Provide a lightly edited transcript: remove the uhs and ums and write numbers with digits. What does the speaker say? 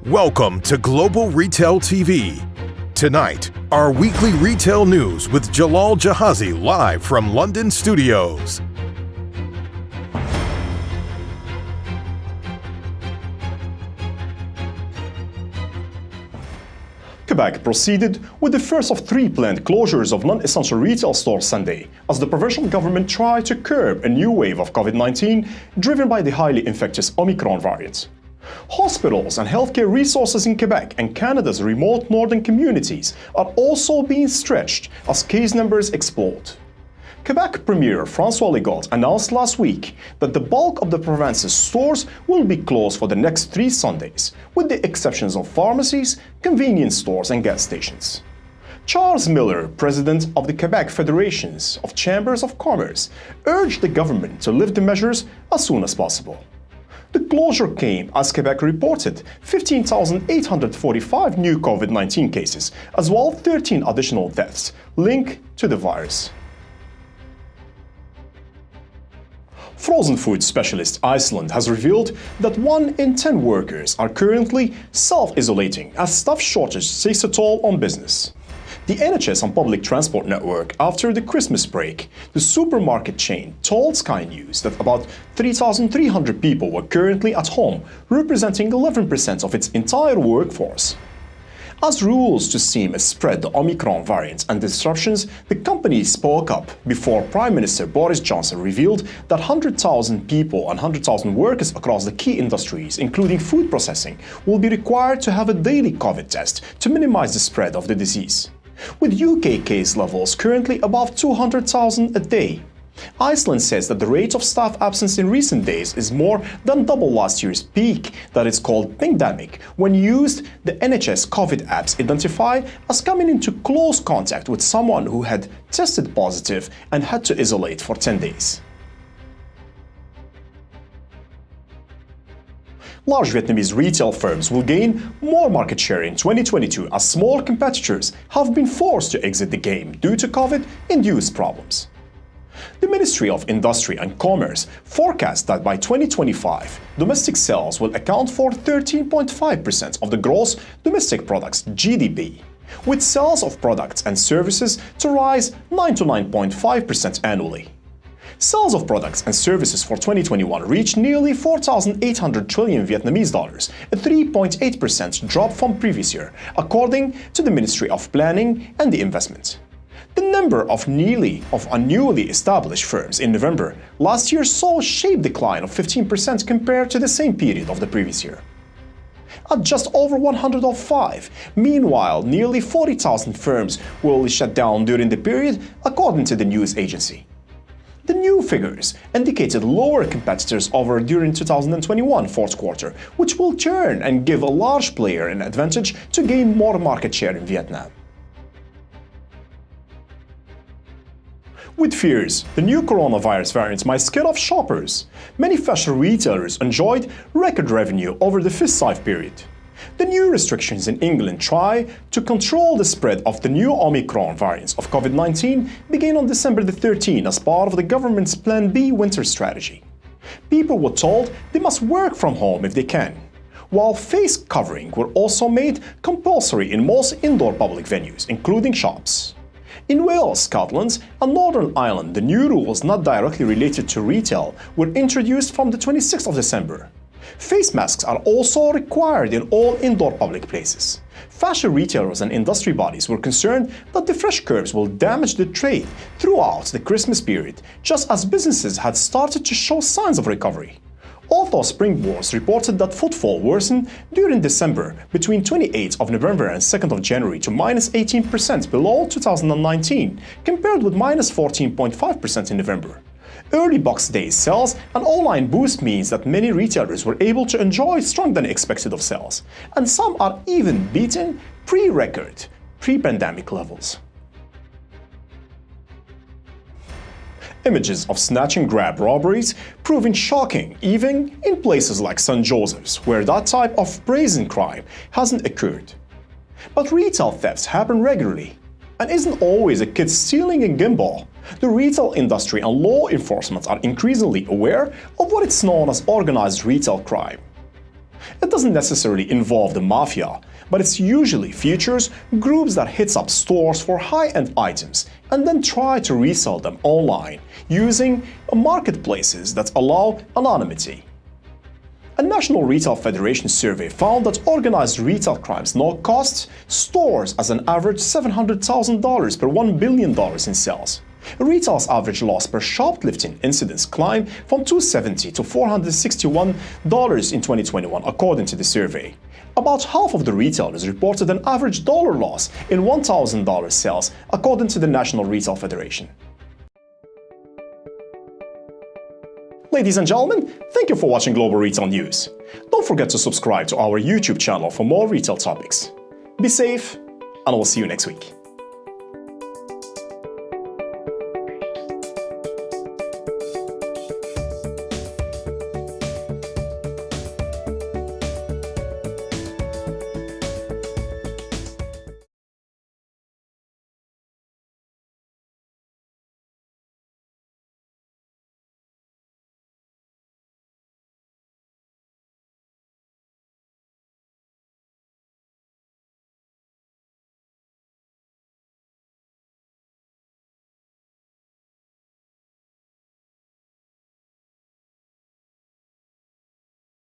Welcome to Global Retail TV. Tonight, our weekly retail news with Jalal Jahazi live from London studios. Quebec proceeded with the first of three planned closures of non-essential retail stores Sunday, as the provincial government tried to curb a new wave of COVID-19 driven by the highly infectious Omicron variant. Hospitals and healthcare resources in Quebec and Canada's remote northern communities are also being stretched as case numbers explode. Quebec Premier François Legault announced last week that the bulk of the province's stores will be closed for the next 3 Sundays, with the exceptions of pharmacies, convenience stores and gas stations. Charles Miller, president of the Quebec Federations of Chambers of Commerce, urged the government to lift the measures as soon as possible. The closure came as Quebec reported 15,845 new COVID-19 cases, as well as 13 additional deaths linked to the virus. Frozen food specialist Iceland has revealed that 1 in 10 workers are currently self-isolating as staff shortage takes a toll on business. The NHS and public transport network after the Christmas break, the supermarket chain told Sky News that about 3,300 people were currently at home, representing 11% of its entire workforce. As rules to seem spread the Omicron variant and disruptions, the company spoke up before Prime Minister Boris Johnson revealed that 100,000 people and 100,000 workers across the key industries, including food processing, will be required to have a daily COVID test to minimize the spread of the disease. With UK case levels currently above 200,000 a day, Iceland says that the rate of staff absence in recent days is more than double last year's peak, that is called pingdemic, when used the NHS COVID apps identified as coming into close contact with someone who had tested positive and had to isolate for 10 days. Large Vietnamese retail firms will gain more market share in 2022 as small competitors have been forced to exit the game due to COVID-induced problems. The Ministry of Industry and Commerce forecasts that by 2025, domestic sales will account for 13.5% of the gross domestic product's GDP, with sales of products and services to rise 9 to 9.5% annually. Sales of products and services for 2021 reached nearly 4,800 trillion Vietnamese dollars, a 3.8% drop from previous year, according to the Ministry of Planning and the Investment. The number of newly established firms in November last year saw a sharp decline of 15% compared to the same period of the previous year, at just over 105. Meanwhile, nearly 40,000 firms will shut down during the period, according to the news agency. The new figures indicated lower competitors over during 2021 fourth quarter, which will turn and give a large player an advantage to gain more market share in Vietnam. With fears the new coronavirus variant might scare off shoppers, many fashion retailers enjoyed record revenue over the festive period. The new restrictions in England try to control the spread of the new Omicron variants of COVID-19 began on December the 13th as part of the government's Plan B winter strategy. People were told they must work from home if they can, while face covering were also made compulsory in most indoor public venues, including shops. In Wales, Scotland, and Northern Ireland, the new rules not directly related to retail were introduced from the 26th of December. Face masks are also required in all indoor public places. Fashion retailers and industry bodies were concerned that the fresh curbs will damage the trade throughout the Christmas period, just as businesses had started to show signs of recovery. Although Springboards reported that footfall worsened during December between 28th of November and 2nd of January to minus 18% below 2019, compared with minus 14.5% in November. Early Box Day sales and online boost means that many retailers were able to enjoy stronger than expected of sales, and some are even beating pre-pandemic levels. Images of snatch-and-grab robberies proving shocking even in places like St. Joseph's, where that type of brazen crime hasn't occurred. But retail thefts happen regularly, and isn't always a kid stealing a gumball. The retail industry and law enforcement are increasingly aware of what is known as organized retail crime. It doesn't necessarily involve the mafia, but it usually features groups that hits up stores for high-end items and then try to resell them online using marketplaces that allow anonymity. A National Retail Federation survey found that organized retail crimes now cost stores as an average $700,000 per $1 billion in sales. Retail's average loss per shoplifting incidents climbed from $270 to $461 in 2021, according to the survey. About half of the retailers reported an average dollar loss in $1,000 sales, according to the National Retail Federation. Ladies and gentlemen, thank you for watching Global Retail News. Don't forget to subscribe to our YouTube channel for more retail topics. Be safe, and I will see you next week.